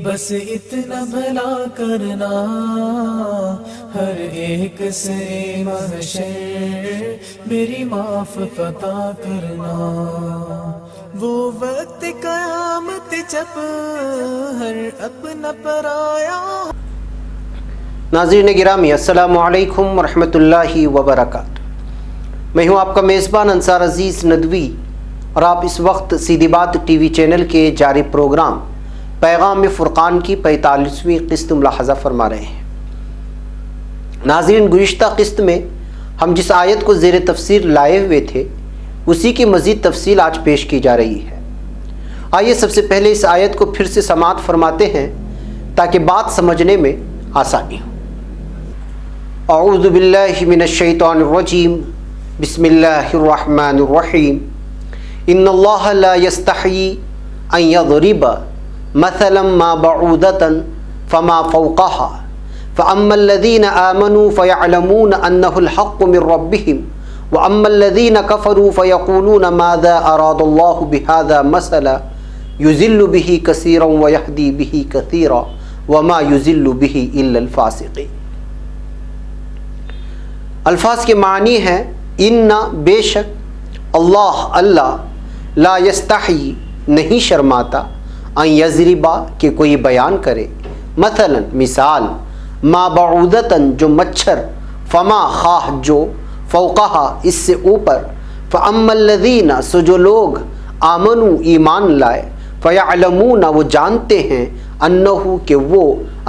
بس اتنا بھلا کرنا ہر ایک سے محشر میری معاف عطا کرنا، وہ وقت قیامت جب ہر اپنا پرایا۔ ناظرین گرامی، السلام علیکم ورحمۃ اللہ وبرکاتہ۔ میں ہوں آپ کا میزبان انصار عزیز ندوی، اور آپ اس وقت سیدھی بات ٹی وی چینل کے جاری پروگرام پیغام فرقان کی 45ویں قسط ملاحظہ فرما رہے ہیں۔ ناظرین، گزشتہ قسط میں ہم جس آیت کو زیر تفسیر لائے ہوئے تھے اسی کی مزید تفصیل آج پیش کی جا رہی ہے۔ آئیے سب سے پہلے اس آیت کو پھر سے سماعت فرماتے ہیں تاکہ بات سمجھنے میں آسانی ہو۔ اعوذ باللہ من الشیطان الرجیم، بسم اللہ الرحمن الرحیم۔ ان اللہ لا یستحیی ان یضرب مثلا ما بعوضة فما فوقها فأما الذين آمنوا فيعلمون أنه الحق من ربهم وأما الذين كفروا فيقولون ماذا أراد الله بهذا مثلا يضل به كثيرا ويهدي به كثيرا وما يضل به إلا الفاسقين۔ الفاظ کے معنی ہیں ان بے شک، اللہ لا یستحی نہیں شرماتا، ان یضربا کہ کوئی بیان کرے، مثلا مثال، ما بعوضتاً جو مچھر، فما خواہ جو، فوقہا اس سے اوپر، فاما الذین سو جو لوگ، آمنوا ایمان لائے، فیعلمون وہ جانتے ہیں، انہو کہ وہ،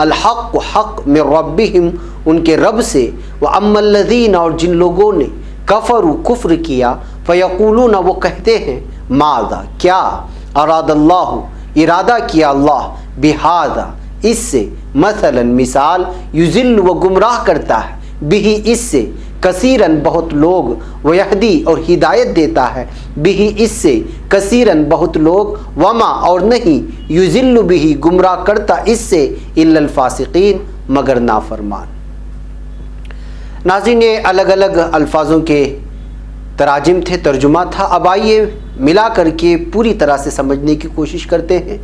الحق حق، من ربہم ان کے رب سے، واما الذین اور جن لوگوں نے، کفروا کفر کیا، فیقولون وہ کہتے ہیں، ماذا کیا، اراد اللہ ارادہ کیا اللہ، بہذا اس سے، مثلا مثال، یضل وہ گمراہ کرتا ہے، بہ اس سے، کثیرن بہت لوگ، ویہدی اور ہدایت دیتا ہے، بہ اس سے، کثیرن بہت لوگ، وما اور نہیں، یضل بہ گمراہ کرتا اس سے، الا الفاسقین مگر نافرمان۔ ناظرین، یہ الگ الگ الفاظوں کے تراجم تھے، ترجمہ تھا۔ اب آئیے ملا کر کے پوری طرح سے سمجھنے کی کوشش کرتے ہیں۔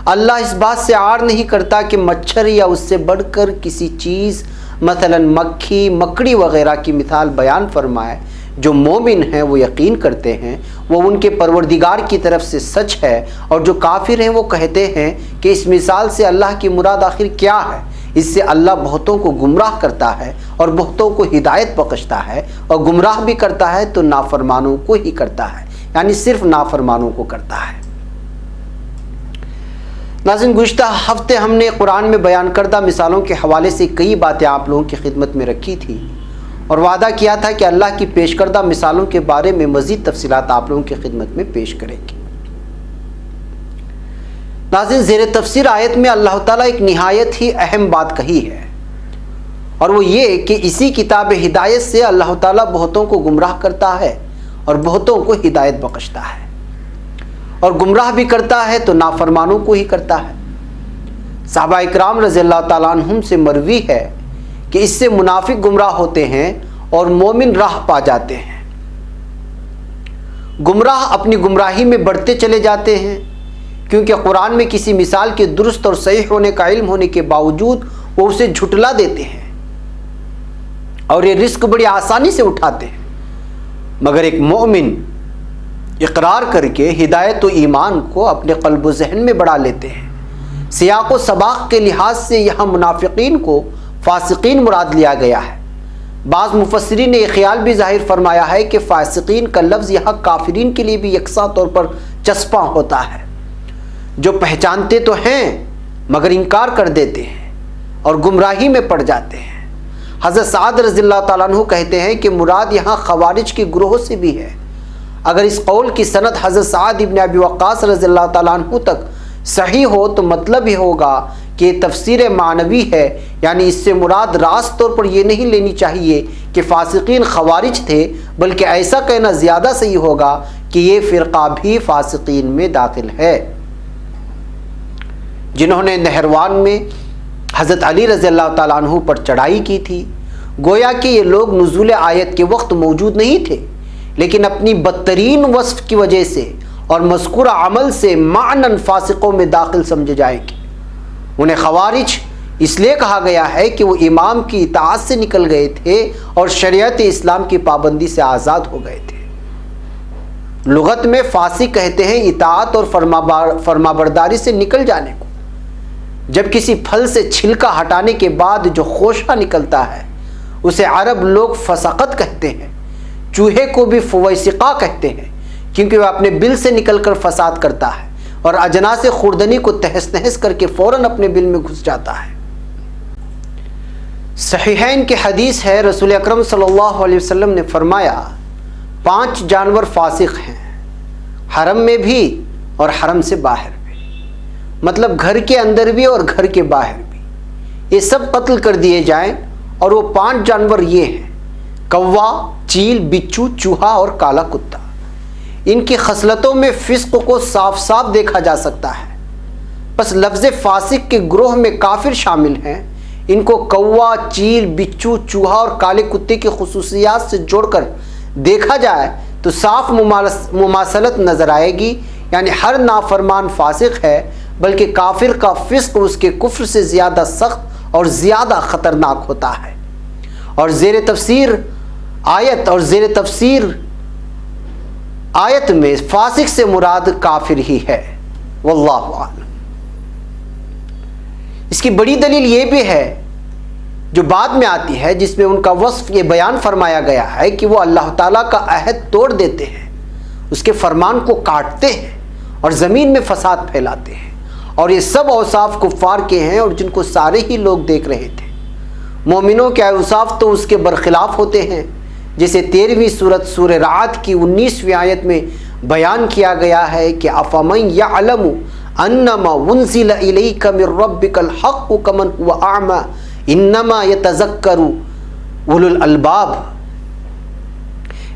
اللہ اس بات سے عار نہیں کرتا کہ مچھر یا اس سے بڑھ کر کسی چیز، مثلا مکھی، مکڑی وغیرہ کی مثال بیان فرمائے۔ جو مومن ہیں وہ یقین کرتے ہیں وہ ان کے پروردگار کی طرف سے سچ ہے، اور جو کافر ہیں وہ کہتے ہیں کہ اس مثال سے اللہ کی مراد آخر کیا ہے۔ اس سے اللہ بہتوں کو گمراہ کرتا ہے اور بہتوں کو ہدایت بخشتا ہے، اور گمراہ بھی کرتا ہے تو نافرمانوں کو ہی کرتا ہے، یعنی صرف نافرمانوں کو کرتا ہے۔ ناظرین، گزشتہ ہفتے ہم نے قرآن میں بیان کردہ مثالوں کے حوالے سے کئی باتیں آپ لوگوں کی خدمت میں رکھی تھی، اور وعدہ کیا تھا کہ اللہ کی پیش کردہ مثالوں کے بارے میں مزید تفصیلات آپ لوگوں کی خدمت میں پیش کریں گے۔ ناظرین، زیر تفسیر آیت میں اللہ تعالیٰ ایک نہایت ہی اہم بات کہی ہے، اور وہ یہ کہ اسی کتاب ہدایت سے اللہ تعالیٰ بہتوں کو گمراہ کرتا ہے اور بہتوں کو ہدایت بخشتا ہے، اور گمراہ بھی کرتا ہے تو نافرمانوں کو ہی کرتا ہے۔ صحابہ اکرام رضی اللہ تعالیٰ عنہم سے مروی ہے کہ اس سے منافق گمراہ ہوتے ہیں اور مومن راہ پا جاتے ہیں۔ گمراہ اپنی گمراہی میں بڑھتے چلے جاتے ہیں، کیونکہ قرآن میں کسی مثال کے درست اور صحیح ہونے کا علم ہونے کے باوجود وہ اسے جھٹلا دیتے ہیں، اور یہ رزق بڑی آسانی سے اٹھاتے ہیں۔ مگر ایک مومن اقرار کر کے ہدایت و ایمان کو اپنے قلب و ذہن میں بڑھا لیتے ہیں۔ سیاق و سباق کے لحاظ سے یہاں منافقین کو فاسقین مراد لیا گیا ہے۔ بعض مفسرین نے یہ خیال بھی ظاہر فرمایا ہے کہ فاسقین کا لفظ یہاں کافرین کے لیے بھی یکساں طور پر چسپاں ہوتا ہے، جو پہچانتے تو ہیں مگر انکار کر دیتے ہیں اور گمراہی میں پڑ جاتے ہیں۔ حضرت سعد رضی اللہ تعالیٰ عنہ کہتے ہیں کہ مراد یہاں خوارج کے گروہ سے بھی ہے۔ اگر اس قول کی سند حضرت سعد ابن ابی وقاص رضی اللہ تعالیٰ عنہ تک صحیح ہو تو مطلب یہ ہوگا کہ یہ تفسیر معنوی ہے، یعنی اس سے مراد راست طور پر یہ نہیں لینی چاہیے کہ فاسقین خوارج تھے، بلکہ ایسا کہنا زیادہ صحیح ہوگا کہ یہ فرقہ بھی فاسقین میں داخل ہے، جنہوں نے نہروان میں حضرت علی رضی اللہ تعالیٰ عنہ پر چڑھائی کی تھی۔ گویا کہ یہ لوگ نزول آیت کے وقت موجود نہیں تھے، لیکن اپنی بدترین وصف کی وجہ سے اور مذکورہ عمل سے معنن فاسقوں میں داخل سمجھے جائیں گے۔ انہیں خوارج اس لیے کہا گیا ہے کہ وہ امام کی اطاعت سے نکل گئے تھے اور شریعت اسلام کی پابندی سے آزاد ہو گئے تھے۔ لغت میں فاسق کہتے ہیں اطاعت اور فرمانبرداری سے نکل جانے کو۔ جب کسی پھل سے چھلکا ہٹانے کے بعد جو خوشہ نکلتا ہے اسے عرب لوگ فسقت کہتے ہیں۔ چوہے کو بھی فویسقہ کہتے ہیں کیونکہ وہ اپنے بل سے نکل کر فساد کرتا ہے اور اجناس خوردنی کو تہس نہس کر کے فوراً اپنے بل میں گھس جاتا ہے۔ صحیحین کی حدیث ہے، رسول اکرم صلی اللہ علیہ وسلم نے فرمایا 5 جانور فاسق ہیں، حرم میں بھی اور حرم سے باہر بھی، مطلب گھر کے اندر بھی اور گھر کے باہر بھی، یہ سب قتل کر دیے جائیں۔ اور وہ 5 جانور یہ ہیں: کوا، چیل، بچھو، چوہا اور کالا کتا۔ ان کی خصلتوں میں فسق کو صاف صاف دیکھا جا سکتا ہے، بس لفظ فاسق کے گروہ میں کافر شامل ہیں۔ ان کو کوا، چیل، بچھو، چوہا اور کالے کتے کی خصوصیات سے جوڑ کر دیکھا جائے تو صاف مماثلت نظر آئے گی، یعنی ہر نافرمان فاسق ہے، بلکہ کافر کا فسق اس کے کفر سے زیادہ سخت اور زیادہ خطرناک ہوتا ہے۔ اور زیر تفسیر آیت میں فاسق سے مراد کافر ہی ہے، واللہ اعلم۔ اس کی بڑی دلیل یہ بھی ہے جو بعد میں آتی ہے، جس میں ان کا وصف یہ بیان فرمایا گیا ہے کہ وہ اللہ تعالیٰ کا عہد توڑ دیتے ہیں، اس کے فرمان کو کاٹتے ہیں اور زمین میں فساد پھیلاتے ہیں۔ اور یہ سب اوصاف کفار کے ہیں اور جن کو سارے ہی لوگ دیکھ رہے تھے۔ مومنوں کے اوصاف تو اس کے برخلاف ہوتے ہیں، جسے 13ویں سورت سورہ رعد کی 19ویں آیت میں بیان کیا گیا ہے کہ افمن یعلم انما انزل الیک من ربک الحق کمن هو اعمی انما یتذکر اولو الالباب۔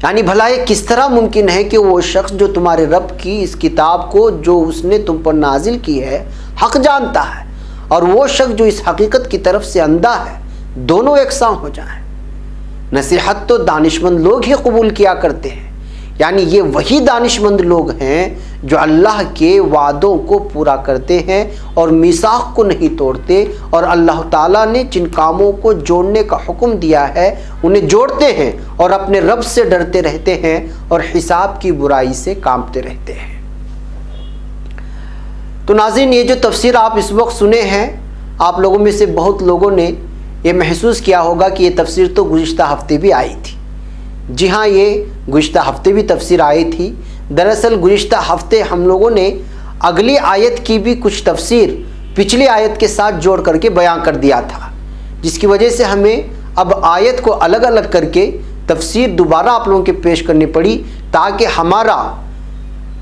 یعنی بھلا یہ کس طرح ممکن ہے کہ وہ شخص جو تمہارے رب کی اس کتاب کو جو اس نے تم پر نازل کی ہے حق جانتا ہے، اور وہ شخص جو اس حقیقت کی طرف سے اندھا ہے، دونوں یکساں ہو جائیں۔ نصیحت تو دانشمند لوگ ہی قبول کیا کرتے ہیں، یعنی یہ وہی دانشمند لوگ ہیں جو اللہ کے وعدوں کو پورا کرتے ہیں اور میثاق کو نہیں توڑتے، اور اللہ تعالیٰ نے جن کاموں کو جوڑنے کا حکم دیا ہے انہیں جوڑتے ہیں اور اپنے رب سے ڈرتے رہتے ہیں اور حساب کی برائی سے کانپتے رہتے ہیں۔ تو ناظرین، یہ جو تفسیر آپ اس وقت سنے ہیں، آپ لوگوں میں سے بہت لوگوں نے یہ محسوس کیا ہوگا کہ یہ تفسیر تو گزشتہ ہفتے بھی آئی تھی۔ جی ہاں، یہ گزشتہ ہفتے بھی تفسیر آئی تھی۔ دراصل گزشتہ ہفتے ہم لوگوں نے اگلی آیت کی بھی کچھ تفسیر پچھلی آیت کے ساتھ جوڑ کر کے بیان کر دیا تھا، جس کی وجہ سے ہمیں اب آیت کو الگ الگ کر کے تفسیر دوبارہ آپ لوگوں کے پیش کرنی پڑی، تاکہ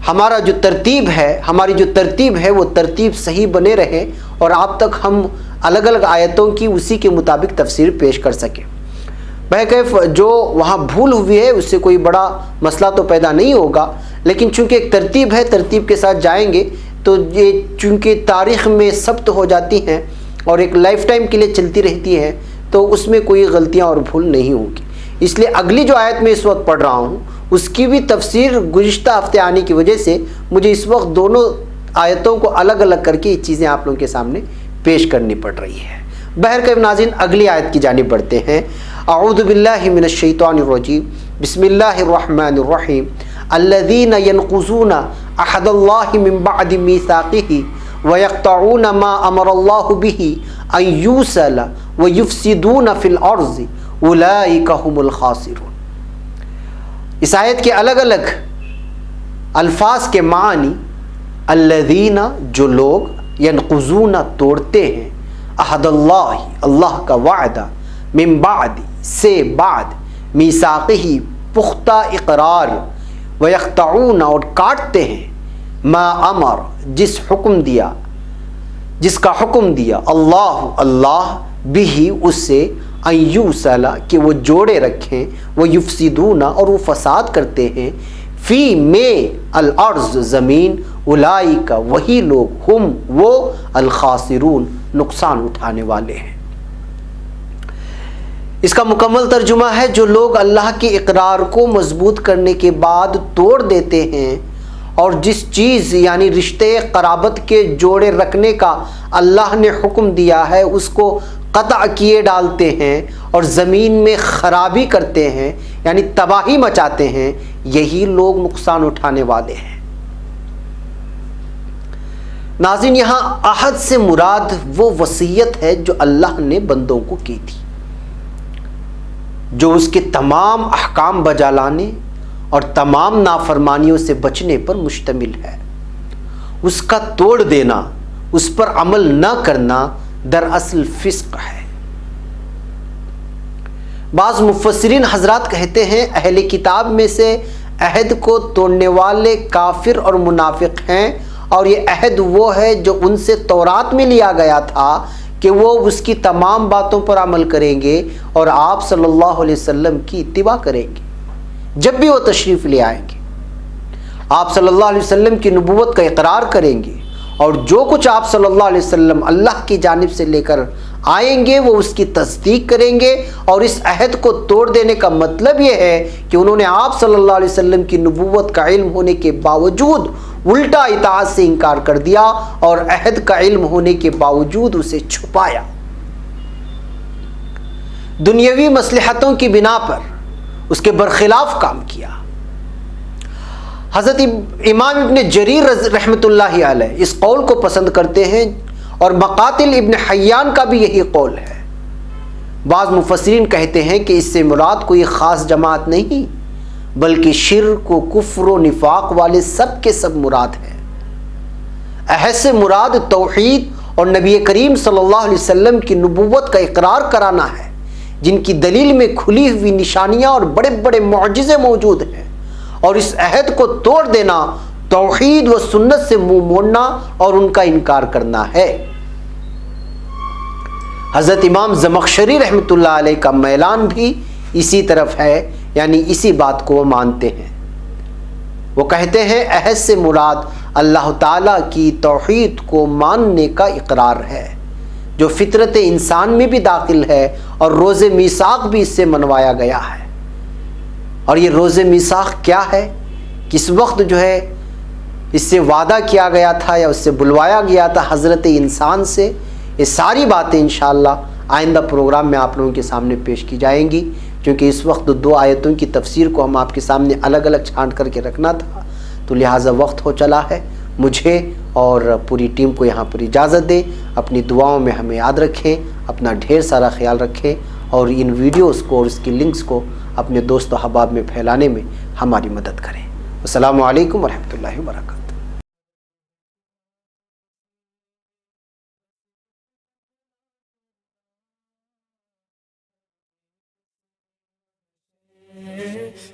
ہمارا جو ترتیب ہے، ہماری جو ترتیب ہے وہ ترتیب صحیح بنے رہے اور آپ تک ہم الگ الگ آیتوں کی اسی کے مطابق تفسیر پیش کر سکیں۔ بہرکیف جو وہاں بھول ہوئی ہے اس سے کوئی بڑا مسئلہ تو پیدا نہیں ہوگا، لیکن چونکہ ایک ترتیب ہے، ترتیب کے ساتھ جائیں گے تو یہ چونکہ تاریخ میں ثبت ہو جاتی ہیں اور ایک لائف ٹائم کے لیے چلتی رہتی ہے، تو اس میں کوئی غلطیاں اور بھول نہیں ہوگی۔ اس لیے اگلی جو آیت میں اس وقت پڑھ رہا ہوں اس کی بھی تفسیر گزشتہ ہفتے آنے کی وجہ سے مجھے اس وقت دونوں آیتوں کو الگ الگ کر کے یہ چیزیں آپ لوگوں کے سامنے پیش کرنی پڑ رہی ہے۔ بہرکیف ناظرین، اگلی آیت کی جانب بڑھتے ہیں۔ اعوذ باللہ من الشیطان الرجیم، بسم اللہ الرحمن الرحیم۔ الذین ینقضون عہد اللہ من بعد میثاقہ ویقطعون ما امر اللہ بہ ان یوصل ویفسدون فی الارض اولئک هم الخاسرون۔ اس آیت کے الگ الگ الفاظ کے معنی: الذین، جو لوگ، ینقضون، توڑتے ہیں، عہد اللہ، اللہ کا وعدہ، من بعد، سے بعد، میثاقہ، پختہ اقرار، ویقطعون، اور کاٹتے ہیں، ما امر، جس کا حکم دیا، اللہ بھی، اس سے، ان یوصل، کہ وہ جوڑے رکھیں، وہ یفسدون، اور وہ فساد کرتے ہیں، فی، میں، الارض، زمین، اولئک، وہی لوگ، ہم، وہ، الخاسرون، نقصان اٹھانے والے ہیں۔ اس کا مکمل ترجمہ ہے: جو لوگ اللہ کے اقرار کو مضبوط کرنے کے بعد توڑ دیتے ہیں اور جس چیز یعنی رشتے قرابت کے جوڑے رکھنے کا اللہ نے حکم دیا ہے اس کو قطع کیے ڈالتے ہیں اور زمین میں خرابی کرتے ہیں یعنی تباہی مچاتے ہیں، یہی لوگ نقصان اٹھانے والے ہیں۔ ناظرین، یہاں عہد سے مراد وہ وصیت ہے جو اللہ نے بندوں کو کی تھی، جو اس کے تمام احکام بجا لانے اور تمام نافرمانیوں سے بچنے پر مشتمل ہے۔ اس کا توڑ دینا، اس پر عمل نہ کرنا دراصل فسق ہے۔ بعض مفسرین حضرات کہتے ہیں اہل کتاب میں سے عہد کو توڑنے والے کافر اور منافق ہیں، اور یہ عہد وہ ہے جو ان سے تورات میں لیا گیا تھا کہ وہ اس کی تمام باتوں پر عمل کریں گے اور آپ صلی اللہ علیہ وسلم کی اتباع کریں گے جب بھی وہ تشریف لے آئیں گے، آپ صلی اللہ علیہ وسلم کی نبوت کا اقرار کریں گے، اور جو کچھ آپ صلی اللہ علیہ وسلم اللہ کی جانب سے لے کر آئیں گے وہ اس کی تصدیق کریں گے۔ اور اس عہد کو توڑ دینے کا مطلب یہ ہے کہ انہوں نے آپ صلی اللہ علیہ وسلم کی نبوت کا علم ہونے کے باوجود الٹا اطاعت سے انکار کر دیا اور عہد کا علم ہونے کے باوجود اسے چھپایا، دنیاوی مصلحتوں کی بنا پر اس کے برخلاف کام کیا۔ حضرت امام ابن جریر رحمۃ اللہ علیہ اس قول کو پسند کرتے ہیں، اور مقاتل ابن حیان کا بھی یہی قول ہے۔ بعض مفسرین کہتے ہیں کہ اس سے مراد کوئی خاص جماعت نہیں بلکہ شرک و کفر و نفاق والے سب کے سب مراد ہیں۔ عہد سے مراد توحید اور نبی کریم صلی اللہ علیہ وسلم کی نبوت کا اقرار کرانا ہے، جن کی دلیل میں کھلی ہوئی نشانیاں اور بڑے بڑے معجزے موجود ہیں، اور اس عہد کو توڑ دینا توحید و سنت سے منہ موڑنا اور ان کا انکار کرنا ہے۔ حضرت امام زمخشری رحمۃ اللہ علیہ کا میلان بھی اسی طرف ہے، یعنی اسی بات کو وہ مانتے ہیں۔ وہ کہتے ہیں عہد سے مراد اللہ تعالیٰ کی توحید کو ماننے کا اقرار ہے، جو فطرت انسان میں بھی داخل ہے، اور روز میثاق بھی اس سے منوایا گیا ہے۔ اور یہ روز میثاق کیا ہے؟ کس وقت جو ہے اس سے وعدہ کیا گیا تھا یا اس سے بلوایا گیا تھا حضرت انسان سے، یہ ساری باتیں انشاءاللہ آئندہ پروگرام میں آپ لوگوں کے سامنے پیش کی جائیں گی، کیونکہ اس وقت 2 آیتوں کی تفسیر کو ہم آپ کے سامنے الگ الگ چھانٹ کر کے رکھنا تھا، تو لہٰذا وقت ہو چلا ہے۔ مجھے اور پوری ٹیم کو یہاں پر اجازت دیں، اپنی دعاؤں میں ہمیں یاد رکھیں، اپنا ڈھیر سارا خیال رکھیں، اور ان ویڈیوز کو اور اس کی لنکس کو اپنے دوست و احباب میں پھیلانے میں ہماری مدد کریں۔ السلام علیکم ورحمۃ اللہ وبرکاتہ۔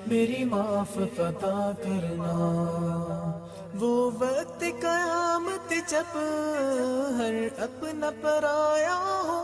میری معاف عطا کرنا، وہ وقت قیامت جب ہر اپنا پرایا ہو